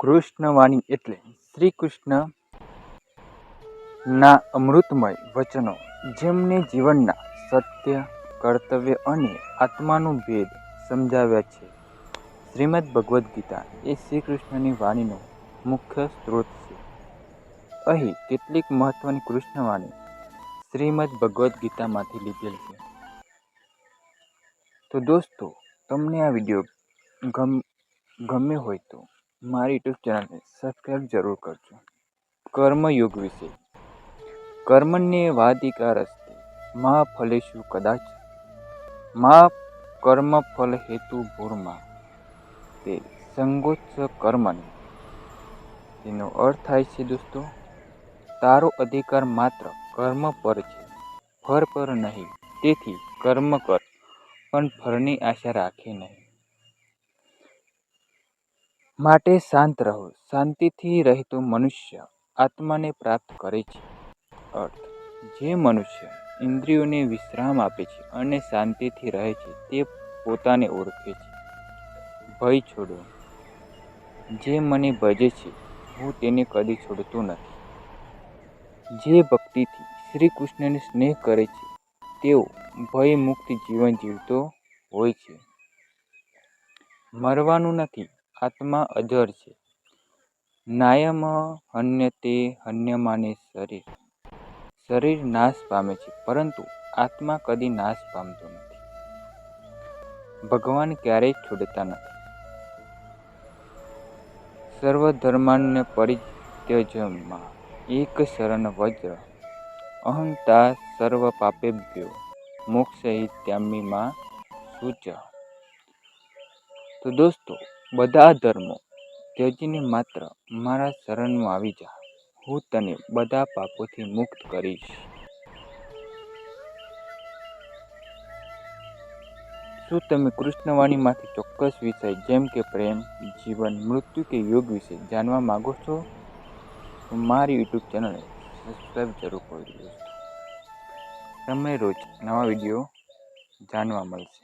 કૃષ્ણવાણી એટલે શ્રી કૃષ્ણના અમૃતમય વચનો, જેમને જીવનના સત્ય, કર્તવ્ય અને આત્માનું ભેદ સમજાવ્યા છે. શ્રીમદ ભગવદ્ ગીતા એ શ્રી કૃષ્ણની વાણીનો મુખ્ય સ્ત્રોત છે. અહીં કેટલીક મહત્વની કૃષ્ણવાણી શ્રીમદ ભગવદ્ ગીતામાંથી લીધેલ છે. તો દોસ્તો, તમને આ વિડીયો ગમ્યો હોય તો મારી યુટ્યુબ ચેનલને સબસ્ક્રાઈબ જરૂર કરજો. કર્મયોગ વિશે. કર્મણ્યેવાધિકારસ્તે મા ફલેષુ કદાચ મા કર્મફલ હેતુ ભૂર્મા તે સંગોત્સ કર્મણી. તેનો અર્થ થાય છે દોસ્તો, તારો અધિકાર માત્ર કર્મ પર છે, ફળ પર નહીં. તેથી કર્મ કર, પણ ફળની આશા રાખે નહીં. માટે શાંત રહો. શાંતિથી રહેતો મનુષ્ય આત્માને પ્રાપ્ત કરે છે. અર્થ: જે મનુષ્ય ઇન્દ્રિયોને વિશ્રામ આપે છે અને શાંતિથી રહે છે તે પોતાને ઓળખે છે. ભય છોડો. જે મને ભજે છે હું તેને કદી છોડતો નથી. જે ભક્તિથી શ્રી કૃષ્ણને સ્નેહ કરે છે તેઓ ભયમુક્ત જીવન જીવતો હોય છે. મરવાનું નથી, આત્મા અજર છે. નાયમ હન્યતે હન્યમાને શરીર. શરીર નાશ પામે છે પરંતુ આત્મા કદી નાશ પામતો નથી. ભગવાન ક્યારેય છોડતા નથી. સર્વધર્માન્ય પરિત્યજ્ય એક શરણ વજ્ર અહંતા સર્વ પાપેભ્યો મોક્ષયિષ્યામિ મા શુચઃ. તો દોસ્તો, બધા ધર્મો ત્યજીને માત્ર મારા શરણમાં આવી જા. હું તને બધા પાપોથી મુક્ત કરીશ. શું તમે કૃષ્ણવાણીમાંથી ચોક્કસ વિષય જેમ કે પ્રેમ, જીવન, મૃત્યુ કે યોગ વિશે જાણવા માંગો છો? તો મારી યુટ્યુબ ચેનલને સબસ્ક્રાઈબ જરૂર કરજો દોસ્તો. તમને રોજ નવા વિડીયો જાણવા મળશે.